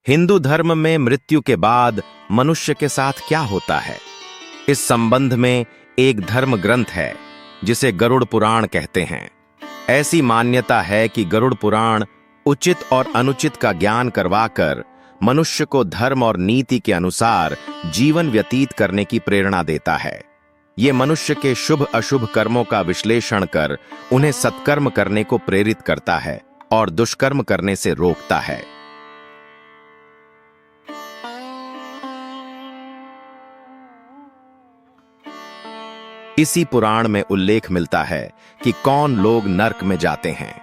हिंदू धर्म में मृत्यु के बाद मनुष्य के साथ क्या होता है, इस संबंध में एक धर्म ग्रंथ है जिसे गरुड़ पुराण कहते हैं। ऐसी मान्यता है कि गरुड़ पुराण उचित और अनुचित का ज्ञान करवाकर मनुष्य को धर्म और नीति के अनुसार जीवन व्यतीत करने की प्रेरणा देता है। ये मनुष्य के शुभ अशुभ कर्मों का विश्लेषण कर उन्हें सत्कर्म करने को प्रेरित करता है और दुष्कर्म करने से रोकता है। इसी पुराण में उल्लेख मिलता है कि कौन लोग नरक में जाते हैं।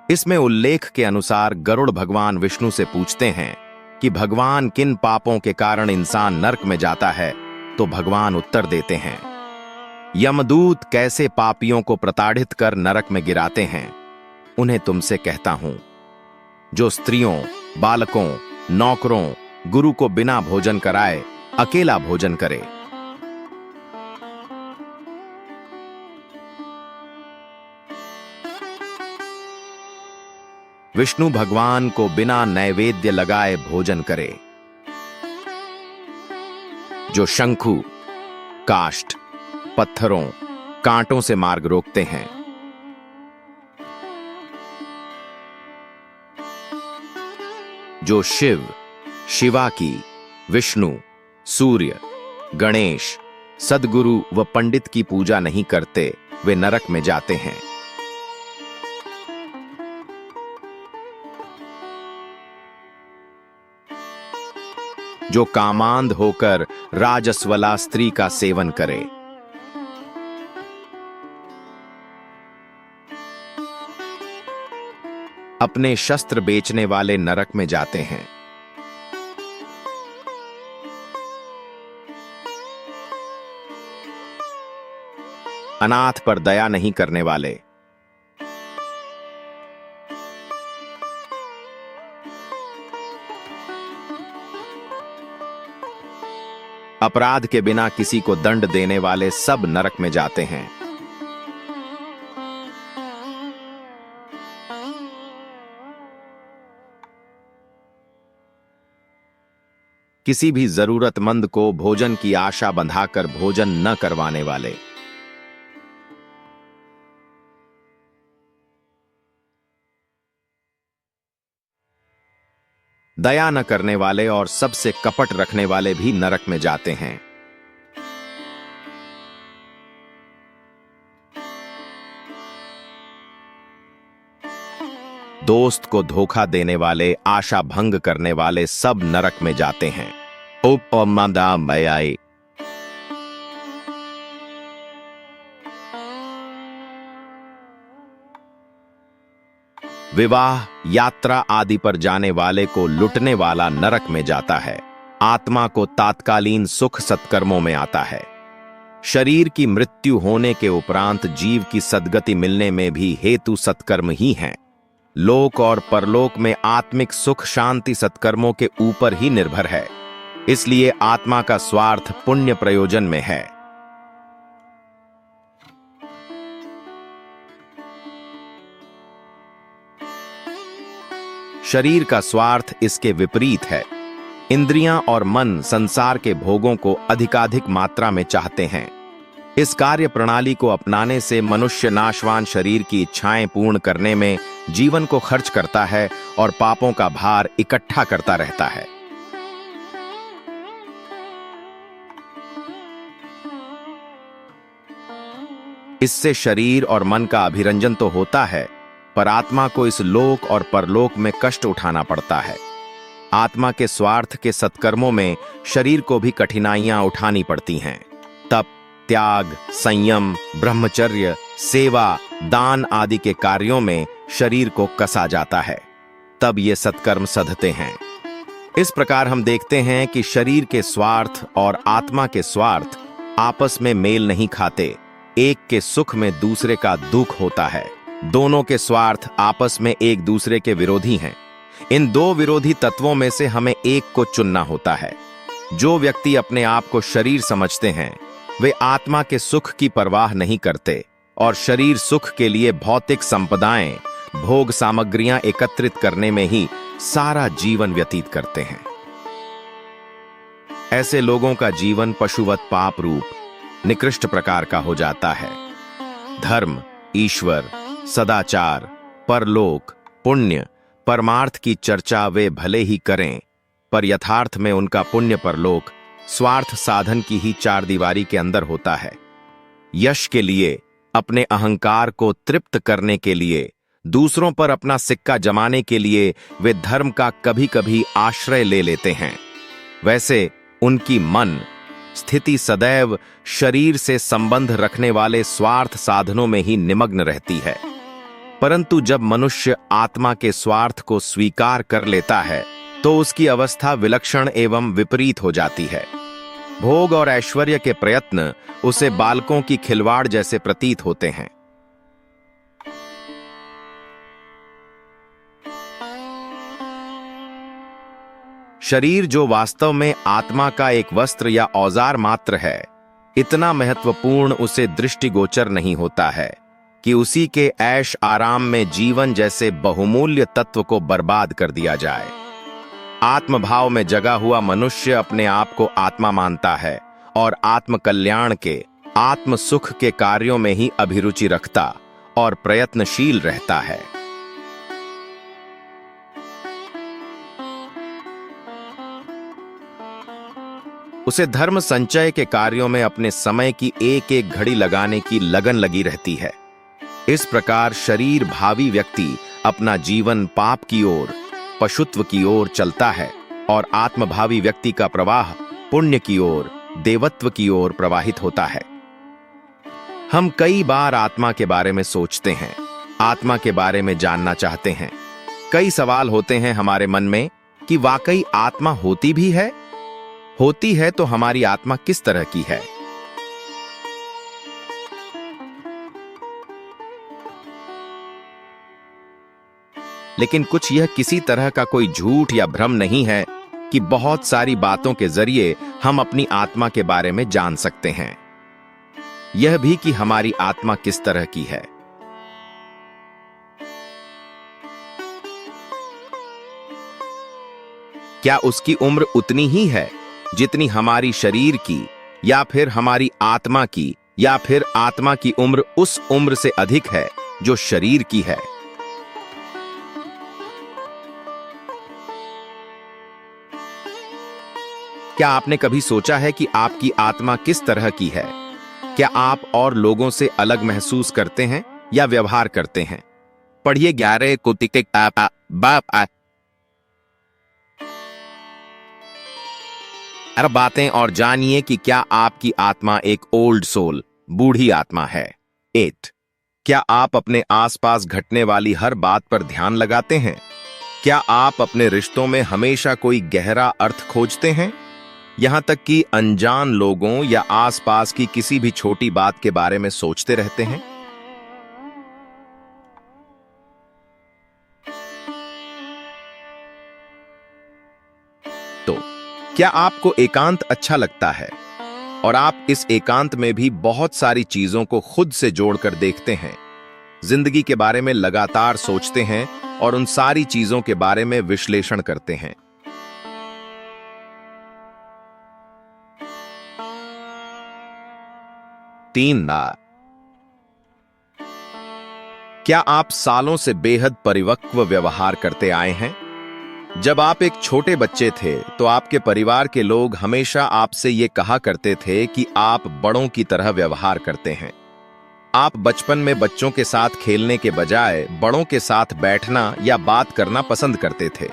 इसमें उल्लेख के अनुसार गरुड़ भगवान विष्णु से पूछते हैं कि भगवान किन पापों के कारण इंसान नरक में जाता है, तो भगवान उत्तर देते हैं, यमदूत कैसे पापियों को प्रताड़ित कर नरक में गिराते हैं, उन्हें तुमसे कहता हूं। जो स्त्रियों, बालकों, नौकरों, गुरु को बिना भोजन कराए अकेला भोजन करे, विष्णु भगवान को बिना नैवेद्य लगाए भोजन करे, जो शंखु, काष्ठ, पत्थरों, कांटों से मार्ग रोकते हैं, जो शिव, शिवा की, विष्णु, सूर्य, गणेश, सद्गुरु व पंडित की पूजा नहीं करते, वे नरक में जाते हैं। जो कामांध होकर राजस्वला स्त्री का सेवन करे, अपने शस्त्र बेचने वाले नरक में जाते हैं। अनाथ पर दया नहीं करने वाले, अपराध के बिना किसी को दंड देने वाले सब नरक में जाते हैं। किसी भी जरूरतमंद को भोजन की आशा बंधाकर भोजन न करवाने वाले, दया न करने वाले और सबसे कपट रखने वाले भी नरक में जाते हैं। दोस्त को धोखा देने वाले, आशा भंग करने वाले सब नरक में जाते हैं। उपमादामयाई। विवाह, यात्रा आदि पर जाने वाले को लुटने वाला नरक में जाता है। आत्मा को तात्कालीन सुख सत्कर्मों में आता है। शरीर की मृत्यु होने के उपरांत जीव की सद्गति मिलने में भी हेतु सत्कर्म ही हैं। लोक और परलोक में आत्मिक सुख शांति सत्कर्मों के ऊपर ही निर्भर है। इसलिए आत्मा का स्वार्थ पुण्य प्रयोजन में है। शरीर का स्वार्थ इसके विपरीत है। इंद्रियां और मन संसार के भोगों को अधिकाधिक मात्रा में चाहते हैं। इस कार्य प्रणाली को अपनाने से मनुष्य नाशवान शरीर की इच्छाएं पूर्ण करने में जीवन को खर्च करता है और पापों का भार इकट्ठा करता रहता है। इससे शरीर और मन का अभिरंजन तो होता है, पर आत्मा को इस लोक और परलोक में कष्ट उठाना पड़ता है। आत्मा के स्वार्थ के सत्कर्मों में शरीर को भी कठिनाइयां उठानी पड़ती हैं। तप, त्याग, संयम, ब्रह्मचर्य, सेवा, दान आदि के कार्यों में शरीर को कसा जाता है, तब ये सत्कर्म सधते हैं। इस प्रकार हम देखते हैं कि शरीर के स्वार्थ और आत्मा के स्वार्थ आपस में मेल नहीं खाते। एक के सुख में दूसरे का दुख होता है। दोनों के स्वार्थ आपस में एक दूसरे के विरोधी हैं। इन दो विरोधी तत्वों में से हमें एक को चुनना होता है। जो व्यक्ति अपने आप को शरीर समझते हैं, वे आत्मा के सुख की परवाह नहीं करते और शरीर सुख के लिए भौतिक संपदाएं, भोग सामग्रियां एकत्रित करने में ही सारा जीवन व्यतीत करते हैं। ऐसे लोगों का जीवन पशुवत पाप रूप निकृष्ट प्रकार का हो जाता है। धर्म, ईश्वर, सदाचार, परलोक, पुण्य, परमार्थ की चर्चा वे भले ही करें, पर यथार्थ में उनका पुण्य परलोक स्वार्थ साधन की ही चार दीवारी के अंदर होता है। यश के लिए, अपने अहंकार को तृप्त करने के लिए, दूसरों पर अपना सिक्का जमाने के लिए वे धर्म का कभी कभी आश्रय ले लेते हैं। वैसे उनकी मन स्थिति सदैव शरीर से संबंध रखने वाले स्वार्थ साधनों में ही निमग्न रहती है। परंतु जब मनुष्य आत्मा के स्वार्थ को स्वीकार कर लेता है तो उसकी अवस्था विलक्षण एवं विपरीत हो जाती है। भोग और ऐश्वर्य के प्रयत्न उसे बालकों की खिलवाड़ जैसे प्रतीत होते हैं। शरीर जो वास्तव में आत्मा का एक वस्त्र या औजार मात्र है, इतना महत्वपूर्ण उसे दृष्टिगोचर नहीं होता है कि उसी के ऐश आराम में जीवन जैसे बहुमूल्य तत्व को बर्बाद कर दिया जाए। आत्मभाव में जगा हुआ मनुष्य अपने आप को आत्मा मानता है और आत्म कल्याण के, आत्म सुख के कार्यों में ही अभिरुचि रखता और प्रयत्नशील रहता है। उसे धर्म संचय के कार्यों में अपने समय की एक एक घड़ी लगाने की लगन लगी रहती है। इस प्रकार शरीर भावी व्यक्ति अपना जीवन पाप की ओर, पशुत्व की ओर चलता है और आत्मभावी व्यक्ति का प्रवाह पुण्य की ओर, देवत्व की ओर प्रवाहित होता है। हम कई बार आत्मा के बारे में सोचते हैं, आत्मा के बारे में जानना चाहते हैं। कई सवाल होते हैं हमारे मन में कि वाकई आत्मा होती भी है? होती है तो हमारी आत्मा किस तरह की है? लेकिन कुछ यह किसी तरह का कोई झूठ या भ्रम नहीं है कि बहुत सारी बातों के जरिए हम अपनी आत्मा के बारे में जान सकते हैं। यह भी कि हमारी आत्मा किस तरह की है। क्या उसकी उम्र उतनी ही है जितनी हमारी शरीर की, या फिर हमारी आत्मा की, या फिर आत्मा की उम्र उस उम्र से अधिक है जो शरीर की है? क्या आपने कभी सोचा है कि आपकी आत्मा किस तरह की है? क्या आप और लोगों से अलग महसूस करते हैं या व्यवहार करते हैं? पढ़िए 11 कुतिक बाप बातें और जानिए कि क्या आपकी आत्मा एक ओल्ड सोल, बूढ़ी आत्मा है। 8. क्या आप अपने आसपास घटने वाली हर बात पर ध्यान लगाते हैं? क्या आप अपने रिश्तों में हमेशा कोई गहरा अर्थ खोजते हैं, यहां तक कि अनजान लोगों या आसपास की किसी भी छोटी बात के बारे में सोचते रहते हैं? तो क्या आपको एकांत अच्छा लगता है और आप इस एकांत में भी बहुत सारी चीजों को खुद से जोड़कर देखते हैं, जिंदगी के बारे में लगातार सोचते हैं और उन सारी चीजों के बारे में विश्लेषण करते हैं? तीन, क्या आप सालों से बेहद परिपक्व व्यवहार करते आए हैं? जब आप एक छोटे बच्चे थे तो आपके परिवार के लोग हमेशा आपसे ये कहा करते थे कि आप बड़ों की तरह व्यवहार करते हैं। आप बचपन में बच्चों के साथ खेलने के बजाय बड़ों के साथ बैठना या बात करना पसंद करते थे।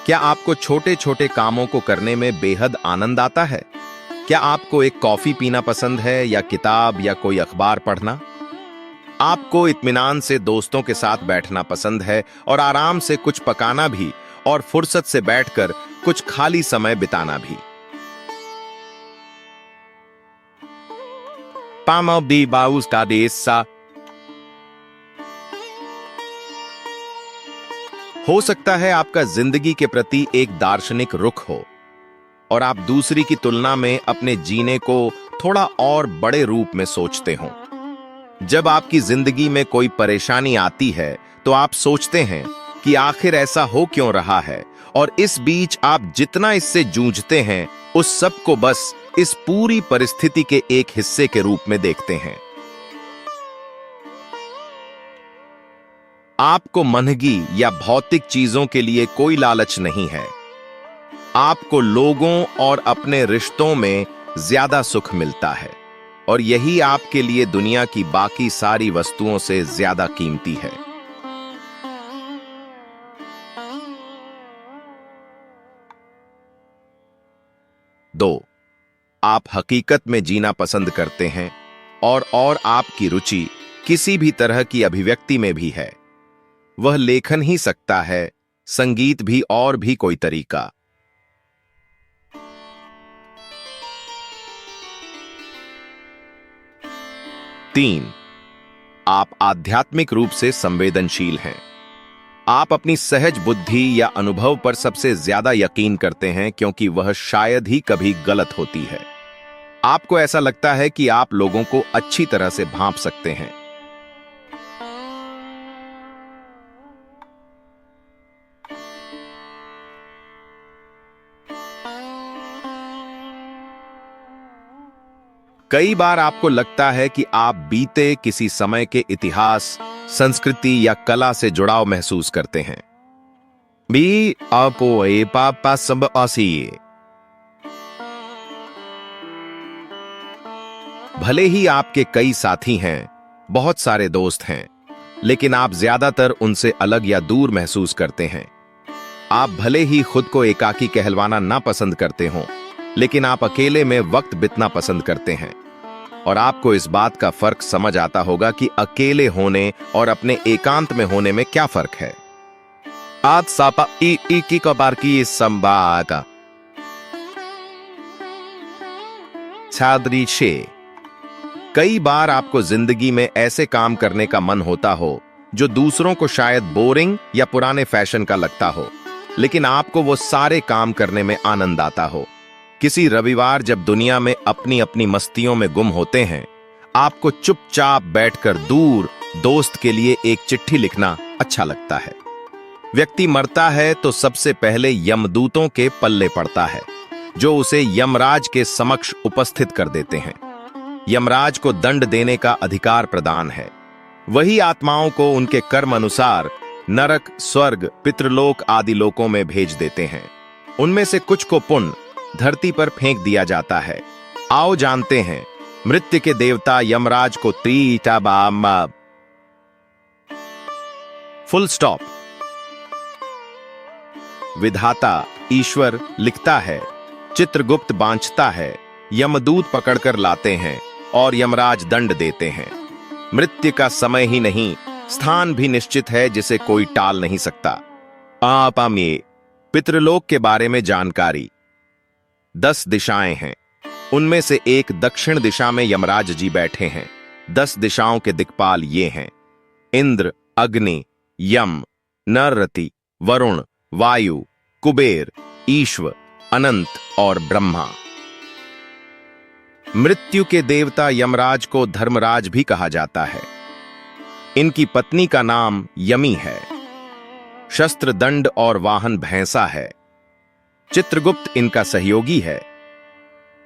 क्या आपको छोटे छोटे कामों को करने में बेहद आनंद आता है? क्या आपको एक कॉफी पीना पसंद है या किताब या कोई अखबार पढ़ना? आपको इत्मीनान से दोस्तों के साथ बैठना पसंद है और आराम से कुछ पकाना भी और फुर्सत से बैठकर कुछ खाली समय बिताना भी। हो सकता है आपका जिंदगी के प्रति एक दार्शनिक रुख हो और आप दूसरी की तुलना में अपने जीने को थोड़ा और बड़े रूप में सोचते हो। जब आपकी जिंदगी में कोई परेशानी आती है तो आप सोचते हैं कि आखिर ऐसा हो क्यों रहा है, और इस बीच आप जितना इससे जूझते हैं उस सब को बस इस पूरी परिस्थिति के एक हिस्से के रूप में देखते हैं। आपको महंगी या भौतिक चीजों के लिए कोई लालच नहीं है। आपको लोगों और अपने रिश्तों में ज्यादा सुख मिलता है, और यही आपके लिए दुनिया की बाकी सारी वस्तुओं से ज्यादा कीमती है। दो, आप हकीकत में जीना पसंद करते हैं और आपकी रुचि किसी भी तरह की अभिव्यक्ति में भी है। वह लेखन ही सकता है, संगीत भी और भी कोई तरीका। 3, आप आध्यात्मिक रूप से संवेदनशील हैं। आप अपनी सहज बुद्धि या अनुभव पर सबसे ज्यादा यकीन करते हैं, क्योंकि वह शायद ही कभी गलत होती है। आपको ऐसा लगता है कि आप लोगों को अच्छी तरह से भांप सकते हैं। कई बार आपको लगता है कि आप बीते किसी समय के इतिहास, संस्कृति या कला से जुड़ाव महसूस करते हैं। भी आपो ए पापा सब आसी। भले ही आपके कई साथी हैं, बहुत सारे दोस्त हैं, लेकिन आप ज्यादातर उनसे अलग या दूर महसूस करते हैं। आप भले ही खुद को एकाकी कहलवाना ना पसंद करते हों, लेकिन आप अकेले में वक्त बिताना पसंद करते हैं। और आपको इस बात का फर्क समझ आता होगा कि अकेले होने और अपने एकांत में होने में क्या फर्क है। आज सापा की कबार की संबाद छाद्री शे। कई बार आपको जिंदगी में ऐसे काम करने का मन होता हो जो दूसरों को शायद बोरिंग या पुराने फैशन का लगता हो, लेकिन आपको वो सारे काम करने में आनंद आता हो। किसी रविवार जब दुनिया में अपनी अपनी मस्तियों में गुम होते हैं, आपको चुपचाप बैठकर दूर दोस्त के लिए एक चिट्ठी लिखना अच्छा लगता है। व्यक्ति मरता है तो सबसे पहले यमदूतों के पल्ले पड़ता है, जो उसे यमराज के समक्ष उपस्थित कर देते हैं। यमराज को दंड देने का अधिकार प्रदान है। वही आत्माओं को उनके कर्म अनुसार नरक, स्वर्ग, पितृलोक आदि लोकों में भेज देते हैं। उनमें से कुछ को पुण्य धरती पर फेंक दिया जाता है। आओ जानते हैं मृत्यु के देवता यमराज को फुल स्टॉप। विधाता ईश्वर लिखता है, चित्रगुप्त बांचता है, यमदूत पकड़कर लाते हैं और यमराज दंड देते हैं। मृत्यु का समय ही नहीं, स्थान भी निश्चित है जिसे कोई टाल नहीं सकता। आपामे पितृलोक के बारे में जानकारी। 10 दिशाएं हैं। उनमें से एक दक्षिण दिशा में यमराज जी बैठे हैं। 10 दिशाओं के दिक्पाल ये हैं: इंद्र, अग्नि, यम, नररति, वरुण, वायु, कुबेर, ईश्वर, अनंत और ब्रह्मा। मृत्यु के देवता यमराज को धर्मराज भी कहा जाता है। इनकी पत्नी का नाम यमी है। शस्त्र, दंड और वाहन भैंसा है। चित्रगुप्त इनका सहयोगी है।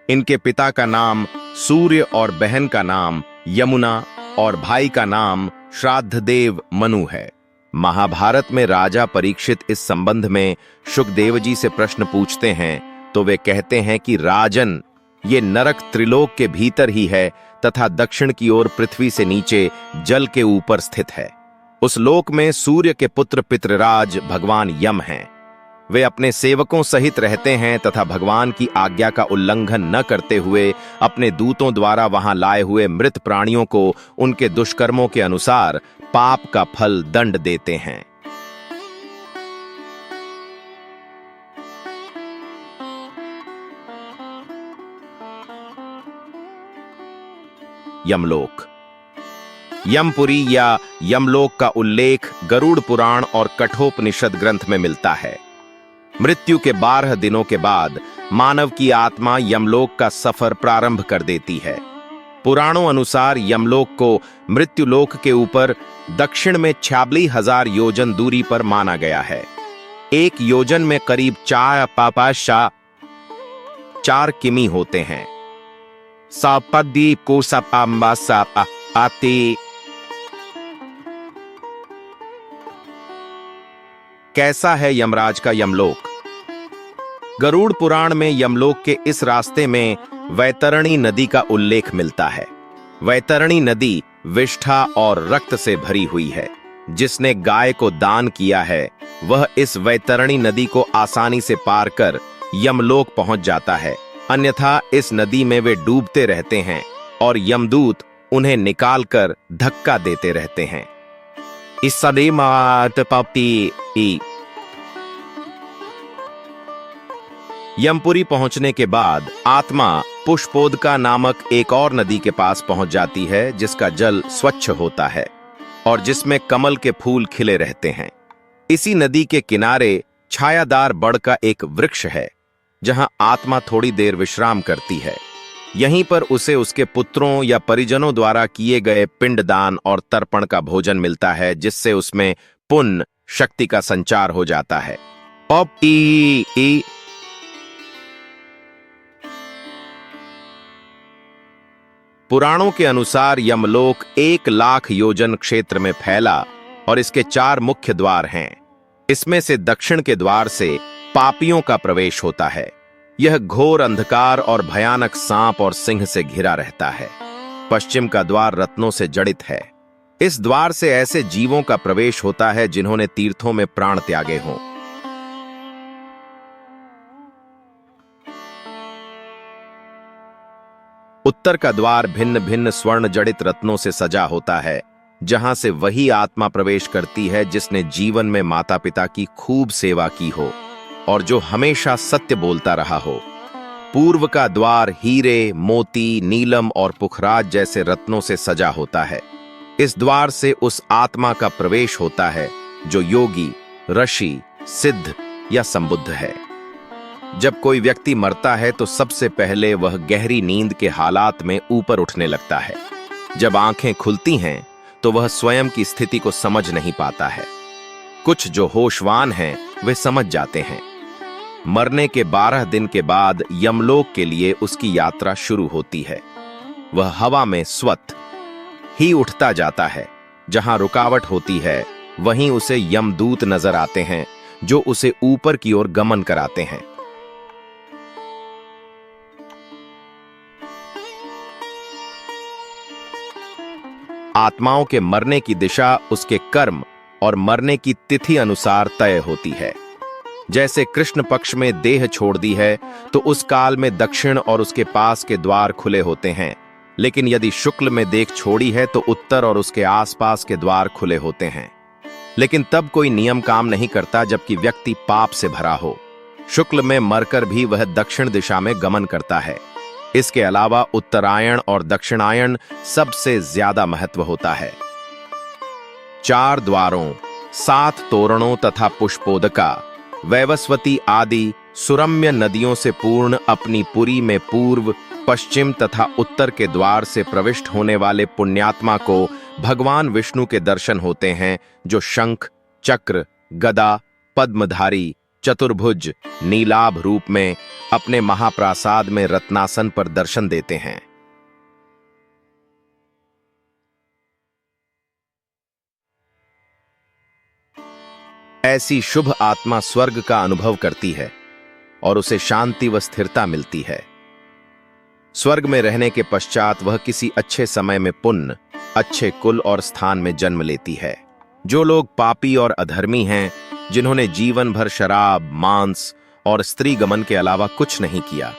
इनके पिता का नाम सूर्य और बहन का नाम यमुना और भाई का नाम श्राद्धदेव मनु है। महाभारत में राजा परीक्षित इस संबंध में शुकदेव जी से प्रश्न पूछते हैं तो वे कहते हैं कि राजन, ये नरक त्रिलोक के भीतर ही है तथा दक्षिण की ओर पृथ्वी से नीचे जल के ऊपर स्थित है। उस लोक में सूर्य के पुत्र पितृराज भगवान यम हैं। वे अपने सेवकों सहित रहते हैं तथा भगवान की आज्ञा का उल्लंघन न करते हुए अपने दूतों द्वारा वहां लाए हुए मृत प्राणियों को उनके दुष्कर्मों के अनुसार पाप का फल दंड देते हैं। यमलोक। यमपुरी या यमलोक का उल्लेख गरुड़ पुराण और कठोपनिषद ग्रंथ में मिलता है। मृत्यु के 12 दिनों के बाद मानव की आत्मा यमलोक का सफर प्रारंभ कर देती है। पुराणों अनुसार यमलोक को मृत्युलोक के ऊपर दक्षिण में 46,000 योजन दूरी पर माना गया है। एक योजन में करीब 4 किमी होते हैं। सापदी को सपाम्बा सापा आती। कैसा है यमराज का यमलोक? गरुड़ पुराण में यमलोक के इस रास्ते में वैतरणी नदी का उल्लेख मिलता है। वैतरणी नदी विष्ठा और रक्त से भरी हुई है। जिसने गाय को दान किया है वह इस वैतरणी नदी को आसानी से पार कर यमलोक पहुंच जाता है, अन्यथा इस नदी में वे डूबते रहते हैं और यमदूत उन्हें निकालकर धक्का देते रहते हैं। इस सदी मात पपी यमपुरी पहुंचने के बाद आत्मा पुष्पोदका नामक एक और नदी के पास पहुंच जाती है, जिसका जल स्वच्छ होता है और जिसमें कमल के फूल खिले रहते हैं। इसी नदी के किनारे छायादार बड़ का एक वृक्ष है, जहां आत्मा थोड़ी देर विश्राम करती है। यहीं पर उसे उसके पुत्रों या परिजनों द्वारा किए गए पिंडदान और तर्पण का भोजन मिलता है, जिससे उसमें पुण्य शक्ति का संचार हो जाता है। पुराणों के अनुसार यमलोक 1,00,000 योजन क्षेत्र में फैला और इसके 4 मुख्य द्वार हैं। इसमें से दक्षिण के द्वार से पापियों का प्रवेश होता है। यह घोर अंधकार और भयानक सांप और सिंह से घिरा रहता है। पश्चिम का द्वार रत्नों से जड़ित है। इस द्वार से ऐसे जीवों का प्रवेश होता है जिन्होंने तीर्थों में प्राण त्यागे हों। उत्तर का द्वार भिन्न भिन्न स्वर्ण जड़ित रत्नों से सजा होता है, जहां से वही आत्मा प्रवेश करती है जिसने जीवन में माता पिता की खूब सेवा की हो और जो हमेशा सत्य बोलता रहा हो। पूर्व का द्वार हीरे, मोती, नीलम और पुखराज जैसे रत्नों से सजा होता है। इस द्वार से उस आत्मा का प्रवेश होता है जो योगी, ऋषि, सिद्ध या संबुद्ध है। जब कोई व्यक्ति मरता है तो सबसे पहले वह गहरी नींद के हालात में ऊपर उठने लगता है। जब आंखें खुलती हैं तो वह स्वयं की स्थिति को समझ नहीं पाता है। कुछ जो होशवान हैं वे समझ जाते हैं। मरने के 12 दिन के बाद यमलोक के लिए उसकी यात्रा शुरू होती है। वह हवा में स्वतः ही उठता जाता है। जहां रुकावट होती है वहीं उसे यमदूत नजर आते हैं जो उसे ऊपर की ओर गमन कराते हैं। आत्माओं के मरने की दिशा उसके कर्म और मरने की तिथि अनुसार तय होती है। जैसे कृष्ण पक्ष में देह छोड़ दी है तो उस काल में दक्षिण और उसके पास के द्वार खुले होते हैं, लेकिन यदि शुक्ल में देह छोड़ी है तो उत्तर और उसके आसपास के द्वार खुले होते हैं। लेकिन तब कोई नियम काम नहीं करता जबकि व्यक्ति पाप से भरा हो। शुक्ल में मरकर भी वह दक्षिण दिशा में गमन करता है। इसके अलावा उत्तरायण और दक्षिणायन सबसे ज्यादा महत्व होता है। 4 द्वारों, 7 तोरणों तथा पुष्पोदका, वैवस्वती आदि सुरम्य नदियों से पूर्ण अपनी पुरी में पूर्व, पश्चिम तथा उत्तर के द्वार से प्रविष्ट होने वाले पुण्यात्मा को भगवान विष्णु के दर्शन होते हैं, जो शंख, चक्र, गदा, पद्मधारी, चतुर्भुज, नीलाभ रूप में अपने महाप्रासाद में रत्नासन पर दर्शन देते हैं। ऐसी शुभ आत्मा स्वर्ग का अनुभव करती है और उसे शांति व स्थिरता मिलती है। स्वर्ग में रहने के पश्चात वह किसी अच्छे समय में पुण्य, अच्छे कुल और स्थान में जन्म लेती है। जो लोग पापी और अधर्मी हैं, जिन्होंने जीवन भर शराब, मांस और स्त्री गमन के अलावा कुछ नहीं किया,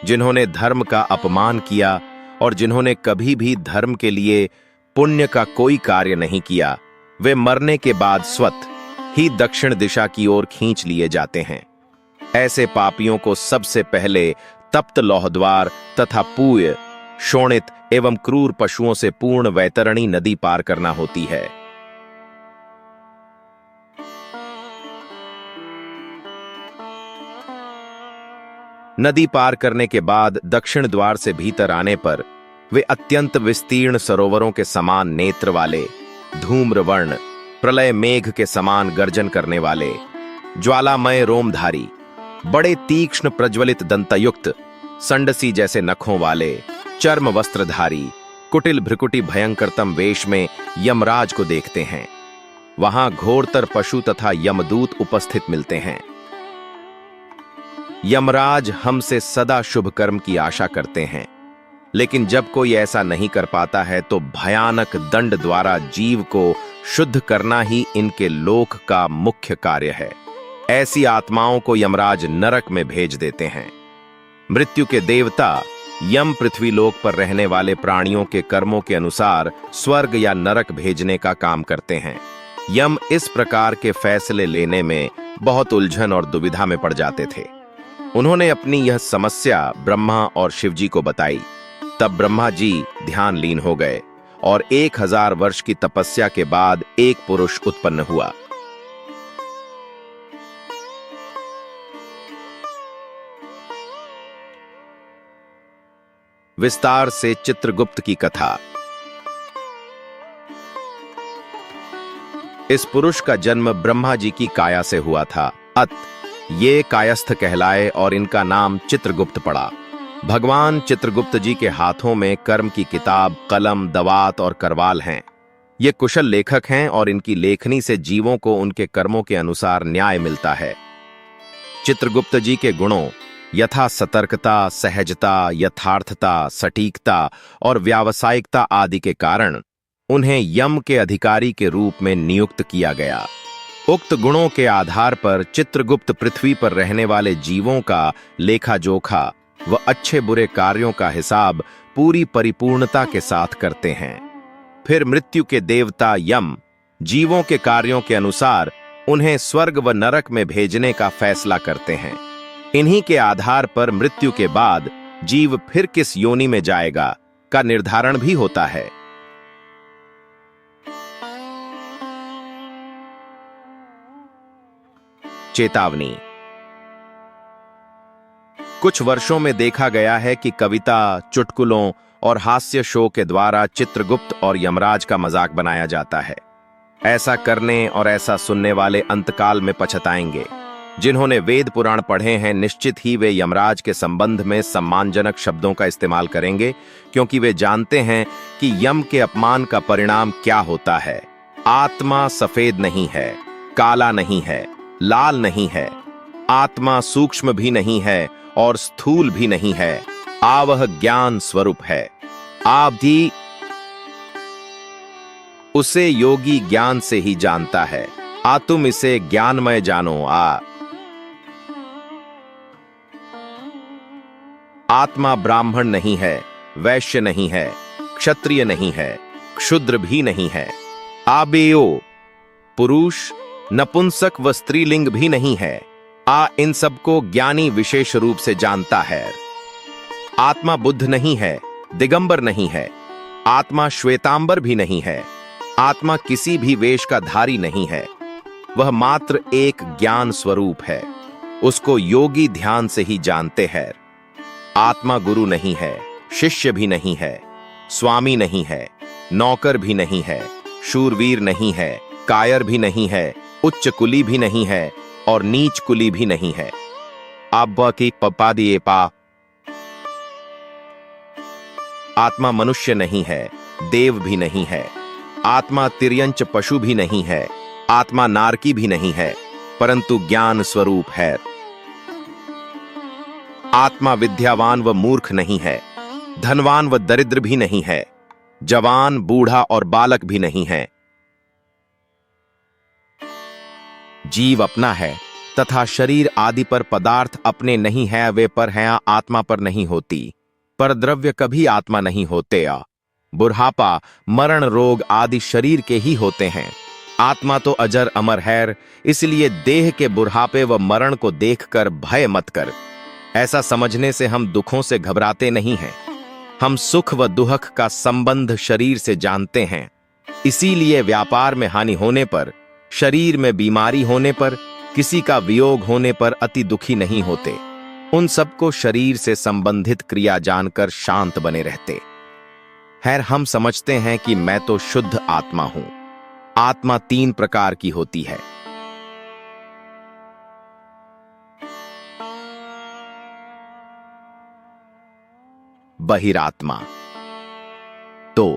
जिन्होंने धर्म का अपमान किया और जिन्होंने कभी भी धर्म के लिए पुण्य का कोई कार्य नहीं किया, वे मरने के बाद स्वतः ही दक्षिण दिशा की ओर खींच लिए जाते हैं। ऐसे पापियों को सबसे पहले तप्त लौहद्वार तथा पूय, शोणित एवं क्रूर पशुओं से पूर्ण वैतरणी नदी पार करना होती है। नदी पार करने के बाद दक्षिण द्वार से भीतर आने पर वे अत्यंत विस्तीर्ण सरोवरों के समान नेत्र वाले, धूम्रवर्ण, प्रलय मेघ के समान गर्जन करने वाले, ज्वालामय रोमधारी, बड़े तीक्ष्ण प्रज्वलित दंतयुक्त, संडसी जैसे नखों वाले, चर्म वस्त्रधारी, कुटिल भ्रिकुटी भयंकरतम वेश में यमराज को देखते हैं। वहां घोरतर पशु तथा यमदूत उपस्थित मिलते हैं। यमराज हमसे सदा शुभ कर्म की आशा करते हैं, लेकिन जब कोई ऐसा नहीं कर पाता है तो भयानक दंड द्वारा जीव को शुद्ध करना ही इनके लोक का मुख्य कार्य है। ऐसी आत्माओं को यमराज नरक में भेज देते हैं। मृत्यु के देवता यम पृथ्वीलोक पर रहने वाले प्राणियों के कर्मों के अनुसार स्वर्ग या नरक भेजने का काम करते हैं। यम इस प्रकार के फैसले लेने में बहुत उलझन और दुविधा में पड़ जाते थे। उन्होंने अपनी यह समस्या ब्रह्मा और शिवजी को बताई। तब ब्रह्मा जी ध्यान लीन हो गए और 1000 वर्ष की तपस्या के बाद एक पुरुष उत्पन्न हुआ। विस्तार से चित्रगुप्त की कथा। इस पुरुष का जन्म ब्रह्मा जी की काया से हुआ था। ये कायस्थ कहलाए और इनका नाम चित्रगुप्त पड़ा। भगवान चित्रगुप्त जी के हाथों में कर्म की किताब, कलम, दवात और करवाल हैं। ये कुशल लेखक हैं और इनकी लेखनी से जीवों को उनके कर्मों के अनुसार न्याय मिलता है। चित्रगुप्त जी के गुणों यथा सतर्कता, सहजता, यथार्थता, सटीकता और व्यावसायिकता आदि के कारण उन्हें यम के अधिकारी के रूप में नियुक्त किया गया। उक्त गुणों के आधार पर चित्रगुप्त पृथ्वी पर रहने वाले जीवों का लेखा जोखा व अच्छे बुरे कार्यों का हिसाब पूरी परिपूर्णता के साथ करते हैं। फिर मृत्यु के देवता यम जीवों के कार्यों के अनुसार उन्हें स्वर्ग व नरक में भेजने का फैसला करते हैं। इन्हीं के आधार पर मृत्यु के बाद जीव फिर किस योनि में जाएगा का निर्धारण भी होता है। चेतावनी। कुछ वर्षों में देखा गया है कि कविता, चुटकुलों और हास्य शो के द्वारा चित्रगुप्त और यमराज का मजाक बनाया जाता है। ऐसा करने और ऐसा सुनने वाले अंतकाल में पछताएंगे। जिन्होंने वेद पुराण पढ़े हैं निश्चित ही वे यमराज के संबंध में सम्मानजनक शब्दों का इस्तेमाल करेंगे, क्योंकि वे जानते हैं कि यम के अपमान का परिणाम क्या होता है। आत्मा सफेद नहीं है, काला नहीं है, लाल नहीं है। आत्मा सूक्ष्म भी नहीं है और स्थूल भी नहीं है। आवह ज्ञान स्वरूप है। आप भी उसे योगी ज्ञान से ही जानता है। तुम इसे ज्ञानमय जानो। आत्मा ब्राह्मण नहीं है, वैश्य नहीं है, क्षत्रिय नहीं है, क्षुद्र भी नहीं है। आबेयो पुरुष, नपुंसक व स्त्रीलिंग भी नहीं है। इन सबको ज्ञानी विशेष रूप से जानता है। आत्मा बुद्ध नहीं है, दिगंबर नहीं है। आत्मा श्वेतांबर भी नहीं है। आत्मा किसी भी वेश का धारी नहीं है। वह मात्र एक ज्ञान स्वरूप है। उसको योगी ध्यान से ही जानते हैं। आत्मा गुरु नहीं है, शिष्य भी नहीं है, स्वामी नहीं है, नौकर भी नहीं है, शूरवीर नहीं है, कायर भी नहीं है, उच्च कुली भी नहीं है और नीच कुली भी नहीं है। आब्बा की पपा दिए पा। आत्मा मनुष्य नहीं है, देव भी नहीं है। आत्मा तिर्यंच पशु भी नहीं है। आत्मा नारकी भी नहीं है, परंतु ज्ञान स्वरूप है। आत्मा विद्यावान व मूर्ख नहीं है, धनवान व दरिद्र भी नहीं है, जवान, बूढ़ा और बालक भी नहीं है। जीव अपना है तथा शरीर आदि पर पदार्थ अपने नहीं है, वे पर हैं, आत्मा पर नहीं होती। पर द्रव्य कभी आत्मा नहीं होते। बुढ़ापा, मरण, रोग आदि शरीर के ही होते हैं। आत्मा तो अजर अमर है, इसलिए देह के बुढ़ापे व मरण को देखकर भय मत कर। ऐसा समझने से हम दुखों से घबराते नहीं हैं। हम सुख व दुख का संबंध शरीर से जानते हैं। इसीलिए व्यापार में हानि होने पर, शरीर में बीमारी होने पर, किसी का वियोग होने पर अति दुखी नहीं होते। उन सबको शरीर से संबंधित क्रिया जानकर शांत बने रहते। खैर, हम समझते हैं कि मैं तो शुद्ध आत्मा हूं। आत्मा 3 प्रकार की होती है। बहिरात्मा, 2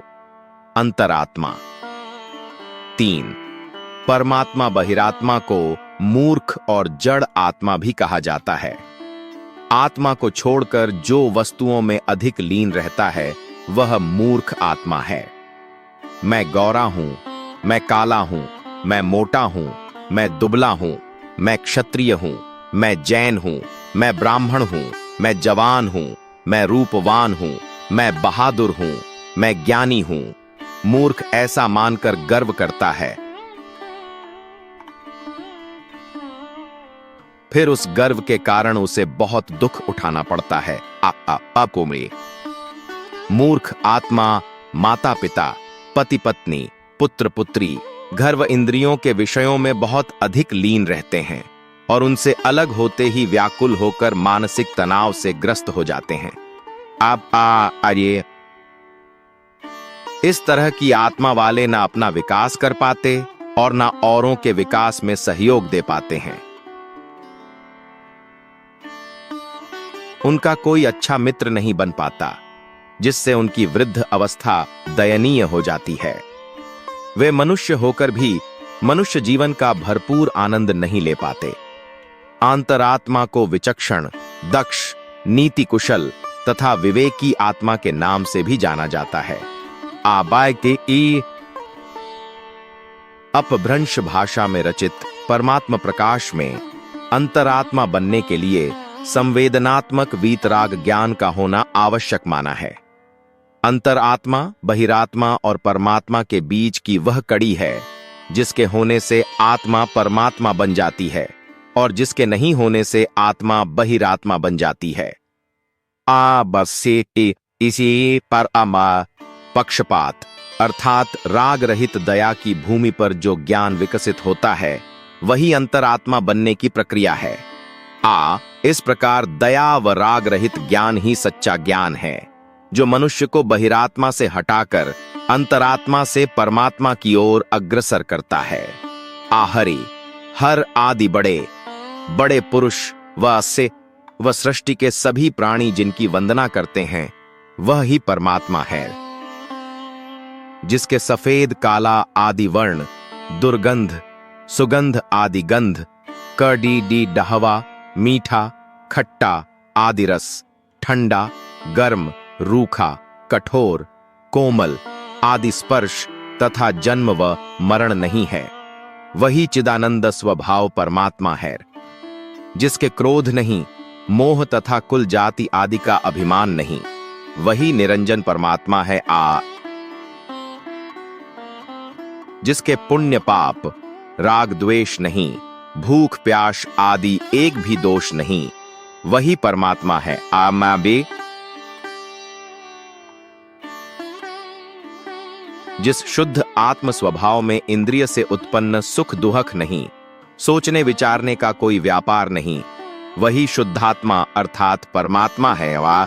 अंतरात्मा, 3 परमात्मा। बहिरात्मा को मूर्ख और जड़ आत्मा भी कहा जाता है। आत्मा को छोड़कर जो वस्तुओं में अधिक लीन रहता है वह मूर्ख आत्मा है। मैं गोरा हूं, मैं काला हूं, मैं मोटा हूं, मैं दुबला हूं, मैं क्षत्रिय हूं, मैं जैन हूं, मैं ब्राह्मण हूं, मैं जवान हूं, मैं रूपवान हूं, मैं बहादुर हूं, मैं ज्ञानी हूं। मूर्ख ऐसा मानकर गर्व करता है, फिर उस गर्व के कारण उसे बहुत दुख उठाना पड़ता है। आपको में मूर्ख आत्मा माता पिता, पति पत्नी, पुत्र पुत्री, घर व इंद्रियों के विषयों में बहुत अधिक लीन रहते हैं और उनसे अलग होते ही व्याकुल होकर मानसिक तनाव से ग्रस्त हो जाते हैं। अरे इस तरह की आत्मा वाले ना अपना विकास कर पाते और ना औरों के विकास में सहयोग दे पाते हैं। उनका कोई अच्छा मित्र नहीं बन पाता, जिससे उनकी वृद्ध अवस्था दयनीय हो जाती है। वे मनुष्य होकर भी मनुष्य जीवन का भरपूर आनंद नहीं ले पाते। अंतरात्मा को विचक्षण, दक्ष, नीति कुशल तथा विवेकी आत्मा के नाम से भी जाना जाता है। आबाय के अपभ्रंश भाषा में रचित परमात्मा प्रकाश में अंतरात्मा बनने के लिए संवेदनात्मक वीतराग ज्ञान का होना आवश्यक माना है। अंतरात्मा बहिरात्मा और परमात्मा के बीच की वह कड़ी है जिसके होने से आत्मा परमात्मा बन जाती है और जिसके नहीं होने से आत्मा बहिरात्मा बन जाती है। इसी पर पक्षपात अर्थात राग रहित दया की भूमि पर जो ज्ञान विकसित होता है वही अंतरात्मा बनने की प्रक्रिया है। इस प्रकार दया व राग रहित ज्ञान ही सच्चा ज्ञान है जो मनुष्य को बहिरात्मा से हटाकर अंतरात्मा से परमात्मा की ओर अग्रसर करता है। हर आदि बड़े बड़े पुरुष व सृष्टि के सभी प्राणी जिनकी वंदना करते हैं वह ही परमात्मा है, जिसके सफेद काला आदि वर्ण, दुर्गंध सुगंध आदि गंध, कड़ी डहवा मीठा खट्टा आदि रस, ठंडा गर्म रूखा कठोर कोमल आदि स्पर्श तथा जन्म व मरण नहीं है। वही चिदानंद स्वभाव परमात्मा है, जिसके क्रोध नहीं, मोह तथा कुल जाति आदि का अभिमान नहीं। वही निरंजन परमात्मा है। जिसके पुण्य पाप राग द्वेष नहीं, भूख प्यास आदि एक भी दोष नहीं, वही परमात्मा है। जिस शुद्ध आत्म स्वभाव में इंद्रिय से उत्पन्न सुख दुहक नहीं, सोचने विचारने का कोई व्यापार नहीं, वही शुद्धात्मा अर्थात परमात्मा है। वाह!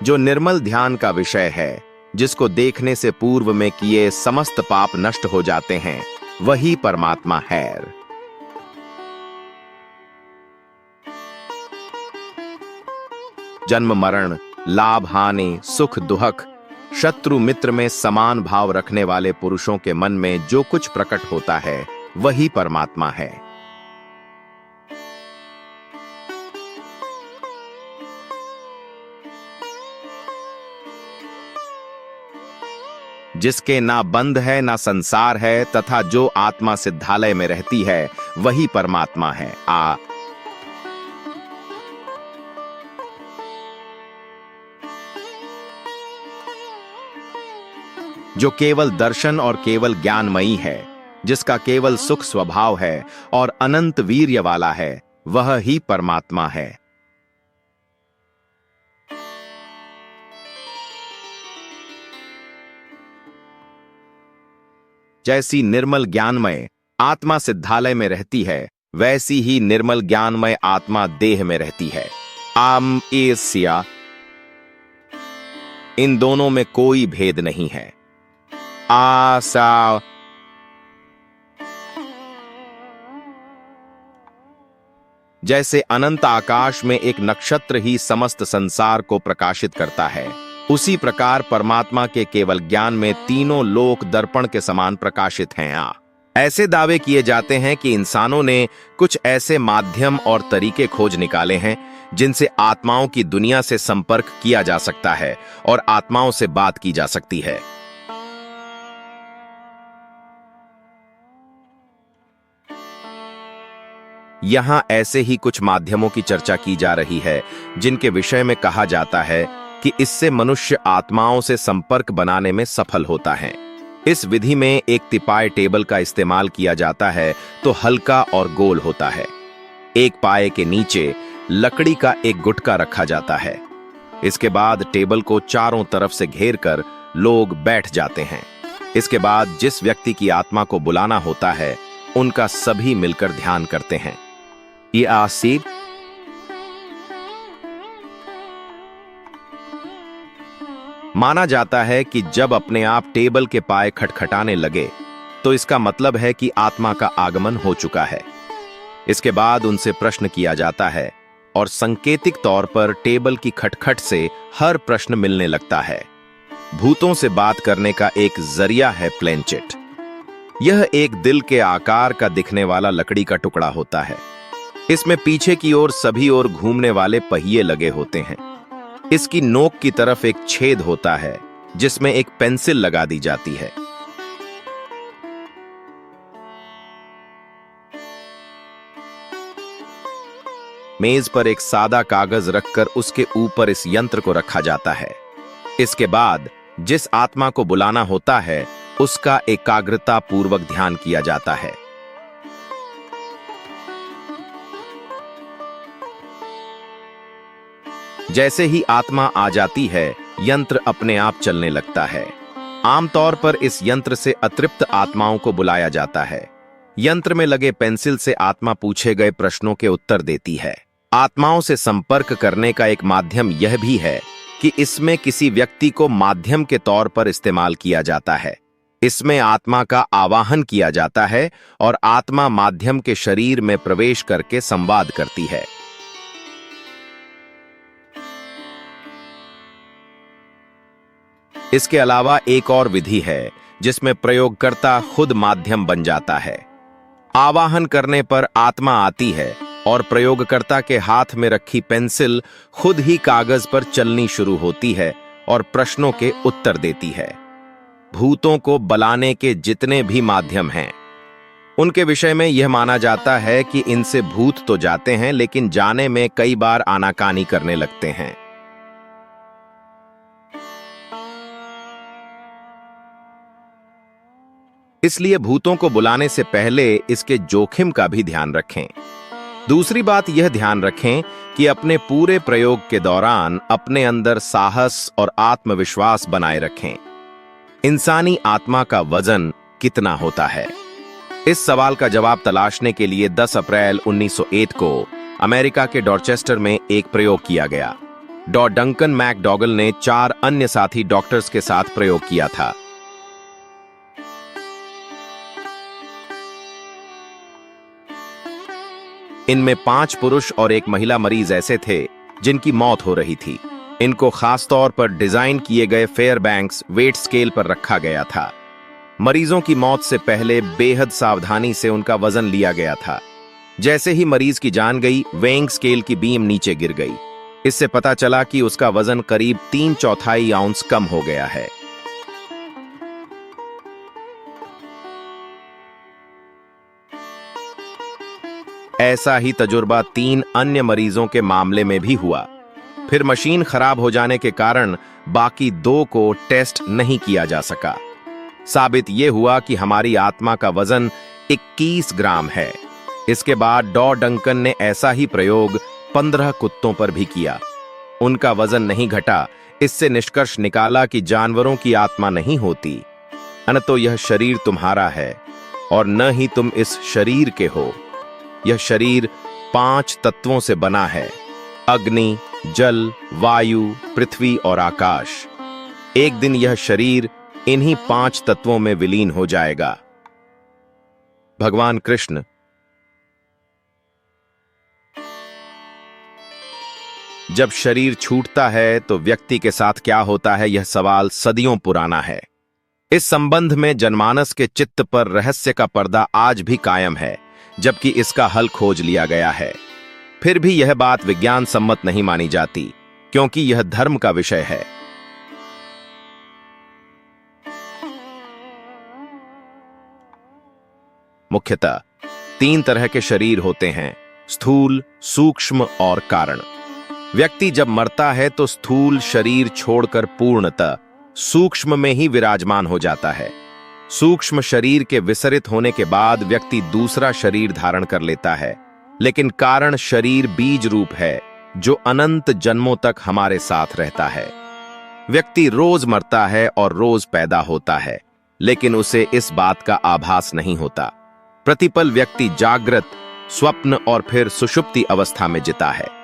जो निर्मल ध्यान का विषय है, जिसको देखने से पूर्व में किए समस्त पाप नष्ट हो जाते हैं, वही परमात्मा है। जन्म मरण, लाभ हानि, सुख दुहक, शत्रु मित्र में समान भाव रखने वाले पुरुषों के मन में जो कुछ प्रकट होता है वही परमात्मा है। जिसके ना बंध है ना संसार है तथा जो आत्मा सिद्धालय में रहती है वही परमात्मा है। जो केवल दर्शन और केवल ज्ञानमयी है, जिसका केवल सुख स्वभाव है और अनंत वीर्य वाला है, वह ही परमात्मा है। जैसी निर्मल ज्ञानमय आत्मा सिद्धालय में रहती है, वैसी ही निर्मल ज्ञानमय आत्मा देह में रहती है। आम एसिया, इन दोनों में कोई भेद नहीं है। आसा, जैसे अनंत आकाश में एक नक्षत्र ही समस्त संसार को प्रकाशित करता है, उसी प्रकार परमात्मा के केवल ज्ञान में तीनों लोक दर्पण के समान प्रकाशित हैं। ऐसे दावे किए जाते हैं कि इंसानों ने कुछ ऐसे माध्यम और तरीके खोज निकाले हैं जिनसे आत्माओं की दुनिया से संपर्क किया जा सकता है और आत्माओं से बात की जा सकती है। यहां ऐसे ही कुछ माध्यमों की चर्चा की जा रही है जिनके विषय में कहा जाता है कि इससे मनुष्य आत्माओं से संपर्क बनाने में सफल होता है। इस विधि में एक तिपाई टेबल का इस्तेमाल किया जाता है, तो हल्का और गोल होता है। एक पाए के नीचे लकड़ी का एक गुटका रखा जाता है। इसके बाद टेबल को चारों तरफ से घेर कर लोग बैठ जाते हैं। इसके बाद जिस व्यक्ति की आत्मा को बुलाना होता है, उनका सभी मिलकर ध्यान करते हैं। ये आसीब माना जाता है कि जब अपने आप टेबल के पाए खटखटाने लगे तो इसका मतलब है कि आत्मा का आगमन हो चुका है। इसके बाद उनसे प्रश्न किया जाता है और सांकेतिक तौर पर टेबल की खटखट से हर प्रश्न मिलने लगता है। भूतों से बात करने का एक जरिया है प्लेनचेट। यह एक दिल के आकार का दिखने वाला लकड़ी का टुकड़ा होता है। इसमें पीछे की ओर सभी ओर घूमने वाले पहिए लगे होते हैं। इसकी नोक की तरफ एक छेद होता है जिसमें एक पेंसिल लगा दी जाती है। मेज पर एक सादा कागज रखकर उसके ऊपर इस यंत्र को रखा जाता है। इसके बाद जिस आत्मा को बुलाना होता है, उसका एकाग्रता पूर्वक ध्यान किया जाता है। जैसे ही आत्मा आ जाती है, यंत्र अपने आप चलने लगता है। आमतौर पर इस यंत्र से अतृप्त आत्माओं को बुलाया जाता है। यंत्र में लगे पेंसिल से आत्मा पूछे गए प्रश्नों के उत्तर देती है। आत्माओं से संपर्क करने का एक माध्यम यह भी है कि इसमें किसी व्यक्ति को माध्यम के तौर पर इस्तेमाल किया जाता है। इसमें आत्मा का आवाहन किया जाता है और आत्मा माध्यम के शरीर में प्रवेश करके संवाद करती है। इसके अलावा एक और विधि है जिसमें प्रयोगकर्ता खुद माध्यम बन जाता है। आवाहन करने पर आत्मा आती है और प्रयोगकर्ता के हाथ में रखी पेंसिल खुद ही कागज पर चलनी शुरू होती है और प्रश्नों के उत्तर देती है। भूतों को बुलाने के जितने भी माध्यम हैं, उनके विषय में यह माना जाता है कि इनसे भूत तो जाते हैं, लेकिन जाने में कई बार आनाकानी करने लगते हैं। इसलिए भूतों को बुलाने से पहले इसके जोखिम का भी ध्यान रखें। दूसरी बात यह ध्यान रखें कि अपने पूरे प्रयोग के दौरान अपने अंदर साहस और आत्मविश्वास बनाए रखें। इंसानी आत्मा का वजन कितना होता है? इस सवाल का जवाब तलाशने के लिए 10 अप्रैल 1901 को अमेरिका के डॉर्चेस्टर में एक प्रयोग किया गया। डंकन मैकडॉगल ने 4 अन्य साथी डॉक्टर्स के साथ प्रयोग किया था। इनमें 5 पुरुष और 1 महिला मरीज ऐसे थे जिनकी मौत हो रही थी। इनको खास तौर पर डिजाइन किए गए फेयरबैंक्स वेट स्केल पर रखा गया था। मरीजों की मौत से पहले बेहद सावधानी से उनका वजन लिया गया था। जैसे ही मरीज की जान गई, वेइंग स्केल की बीम नीचे गिर गई। इससे पता चला कि उसका वजन करीब 3/4 आउंस कम हो गया है। ऐसा ही तजुर्बा 3 अन्य मरीजों के मामले में भी हुआ। फिर मशीन खराब हो जाने के कारण बाकी 2 को टेस्ट नहीं किया जा सका। साबित यह हुआ कि हमारी आत्मा का वजन 21 ग्राम है। इसके बाद डंकन ने ऐसा ही प्रयोग 15 कुत्तों पर भी किया। उनका वजन नहीं घटा। इससे निष्कर्ष निकाला कि जानवरों की आत्मा नहीं होती, अन तो यह शरीर तुम्हारा है। और न ही तुम इस शरीर के हो। यह शरीर 5 तत्वों से बना है, अग्नि, जल, वायु, पृथ्वी और आकाश। एक दिन यह शरीर इन्हीं 5 तत्वों में विलीन हो जाएगा। भगवान कृष्ण जब शरीर छूटता है तो व्यक्ति के साथ क्या होता है, यह सवाल सदियों पुराना है। इस संबंध में जनमानस के चित्त पर रहस्य का पर्दा आज भी कायम है, जबकि इसका हल खोज लिया गया है। फिर भी यह बात विज्ञान सम्मत नहीं मानी जाती, क्योंकि यह धर्म का विषय है। मुख्यतः 3 तरह के शरीर होते हैं, स्थूल, सूक्ष्म और कारण। व्यक्ति जब मरता है तो स्थूल शरीर छोड़कर पूर्णतः सूक्ष्म में ही विराजमान हो जाता है। सूक्ष्म शरीर के विसरित होने के बाद व्यक्ति दूसरा शरीर धारण कर लेता है, लेकिन कारण शरीर बीज रूप है जो अनंत जन्मों तक हमारे साथ रहता है। व्यक्ति रोज मरता है और रोज पैदा होता है, लेकिन उसे इस बात का आभास नहीं होता। प्रतिपल व्यक्ति जागृत, स्वप्न और फिर सुषुप्ति अवस्था में जीता है।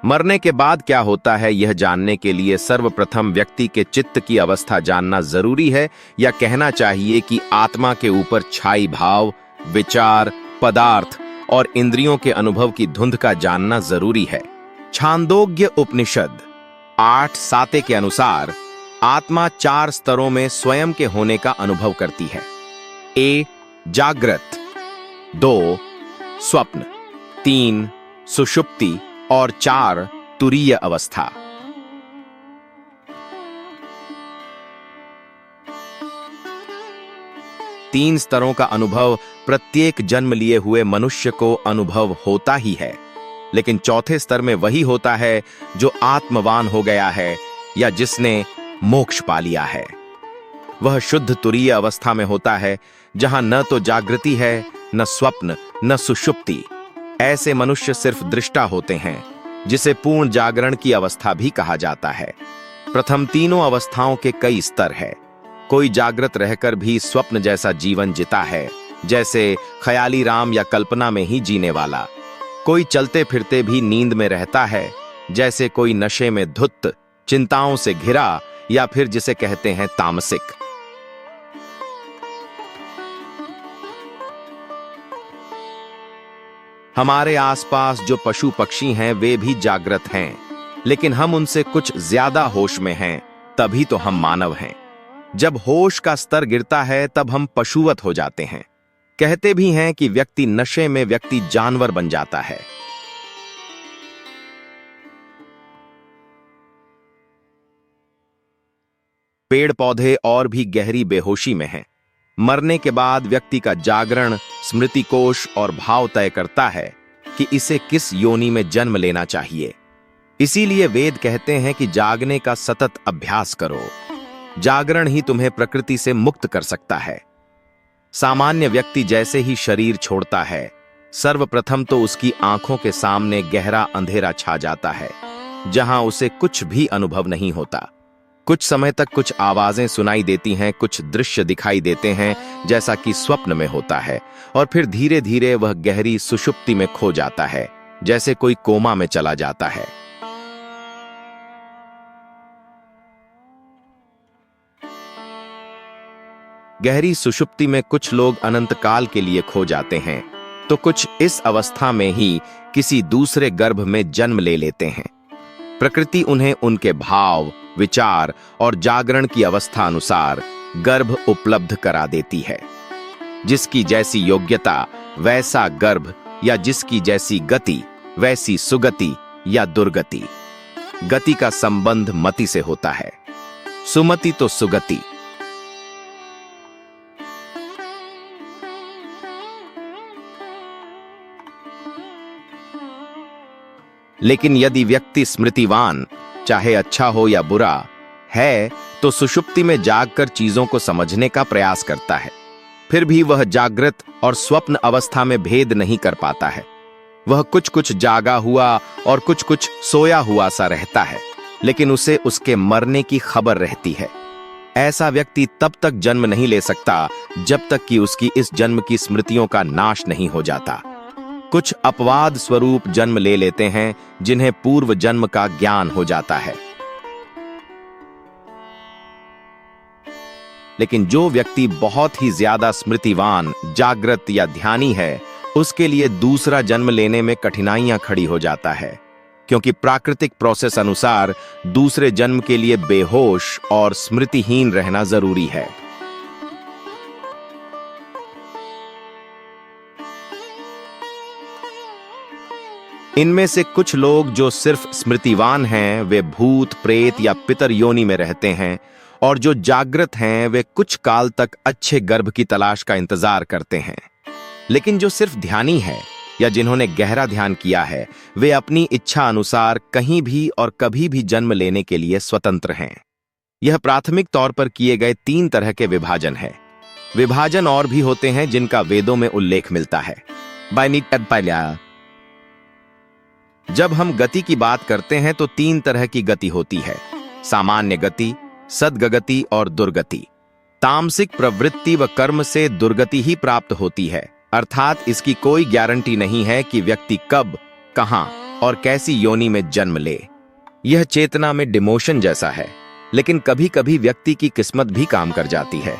मरने के बाद क्या होता है, यह जानने के लिए सर्वप्रथम व्यक्ति के चित्त की अवस्था जानना जरूरी है, या कहना चाहिए कि आत्मा के ऊपर छाई भाव, विचार, पदार्थ और इंद्रियों के अनुभव की धुंध का जानना जरूरी है। छांदोग्य उपनिषद 8:7 के अनुसार आत्मा 4 स्तरों में स्वयं के होने का अनुभव करती है। ए जागृत, 2 स्वप्न, 3 सुषुप्ति और 4 तुरीय अवस्था। तीन स्तरों का अनुभव प्रत्येक जन्म लिए हुए मनुष्य को अनुभव होता ही है, लेकिन चौथे स्तर में वही होता है जो आत्मवान हो गया है या जिसने मोक्ष पा लिया है। वह शुद्ध तुरीय अवस्था में होता है, जहां न तो जागृति है, न स्वप्न, न सुषुप्ति। ऐसे मनुष्य सिर्फ दृष्टा होते हैं, जिसे पूर्ण जागरण की अवस्था भी कहा जाता है। प्रथम तीनों अवस्थाओं के कई स्तर है। कोई जागृत रहकर भी स्वप्न जैसा जीवन जीता है, जैसे ख्याली राम या कल्पना में ही जीने वाला। कोई चलते फिरते भी नींद में रहता है, जैसे कोई नशे में धुत, चिंताओं से घिरा, या फिर जिसे कहते हैं तामसिक। हमारे आसपास जो पशु पक्षी हैं वे भी जागृत हैं, लेकिन हम उनसे कुछ ज्यादा होश में हैं, तभी तो हम मानव हैं। जब होश का स्तर गिरता है तब हम पशुवत हो जाते हैं। कहते भी हैं कि व्यक्ति नशे में व्यक्ति जानवर बन जाता है। पेड़ पौधे और भी गहरी बेहोशी में हैं। मरने के बाद व्यक्ति का जागरण स्मृति कोश और भाव तय करता है कि इसे किस योनि में जन्म लेना चाहिए। इसीलिए वेद कहते हैं कि जागने का सतत अभ्यास करो। जागरण ही तुम्हें प्रकृति से मुक्त कर सकता है। सामान्य व्यक्ति जैसे ही शरीर छोड़ता है, सर्वप्रथम तो उसकी आंखों के सामने गहरा अंधेरा छा जाता है, जहां उसे कुछ भी अनुभव नहीं होता। कुछ समय तक कुछ आवाजें सुनाई देती हैं, कुछ दृश्य दिखाई देते हैं जैसा कि स्वप्न में होता है, और फिर धीरे धीरे वह गहरी सुषुप्ति में खो जाता है, जैसे कोई कोमा में चला जाता है। गहरी सुषुप्ति में कुछ लोग अनंत काल के लिए खो जाते हैं, तो कुछ इस अवस्था में ही किसी दूसरे गर्भ में जन्म ले लेते हैं। प्रकृति उन्हें उनके भाव, विचार और जागरण की अवस्था अनुसार गर्भ उपलब्ध करा देती है। जिसकी जैसी योग्यता वैसा गर्भ, या जिसकी जैसी गति वैसी सुगति या दुर्गति। गति का संबंध मति से होता है, सुमति तो सुगति। लेकिन यदि व्यक्ति स्मृतिवान, चाहे अच्छा हो या बुरा है, तो सुषुप्ति में जागकर चीजों को समझने का प्रयास करता है। फिर भी वह जागृत और स्वप्न अवस्था में भेद नहीं कर पाता है। वह कुछ कुछ जागा हुआ और कुछ कुछ सोया हुआ सा रहता है, लेकिन उसे उसके मरने की खबर रहती है। ऐसा व्यक्ति तब तक जन्म नहीं ले सकता जब तक कि उसकी इस जन्म की स्मृतियों का नाश नहीं हो जाता। कुछ अपवाद स्वरूप जन्म ले लेते हैं जिन्हें पूर्व जन्म का ज्ञान हो जाता है, लेकिन जो व्यक्ति बहुत ही ज्यादा स्मृतिवान, जागृत या ध्यानी है, उसके लिए दूसरा जन्म लेने में कठिनाइयां खड़ी हो जाता है, क्योंकि प्राकृतिक प्रोसेस अनुसार दूसरे जन्म के लिए बेहोश और स्मृतिहीन रहना जरूरी है। इनमें से कुछ लोग जो सिर्फ स्मृतिवान हैं, वे भूत, प्रेत या पितर योनि में रहते हैं, और जो जागृत हैं वे कुछ काल तक अच्छे गर्भ की तलाश का इंतजार करते हैं। लेकिन जो सिर्फ ध्यानी है या जिन्होंने गहरा ध्यान किया है, वे अपनी इच्छा अनुसार कहीं भी और कभी भी जन्म लेने के लिए स्वतंत्र हैं। यह प्राथमिक तौर पर किए गए 3 तरह के विभाजन है। विभाजन और भी होते हैं जिनका वेदों में उल्लेख मिलता है। जब हम गति की बात करते हैं तो 3 तरह की गति होती है: सामान्य गति, सद्गति और दुर्गति। तामसिक प्रवृत्ति व कर्म से दुर्गति ही प्राप्त होती है, अर्थात इसकी कोई गारंटी नहीं है कि व्यक्ति कब, कहां और कैसी योनि में जन्म ले। यह चेतना में डिमोशन जैसा है, लेकिन कभी कभी व्यक्ति की किस्मत भी काम कर जाती है।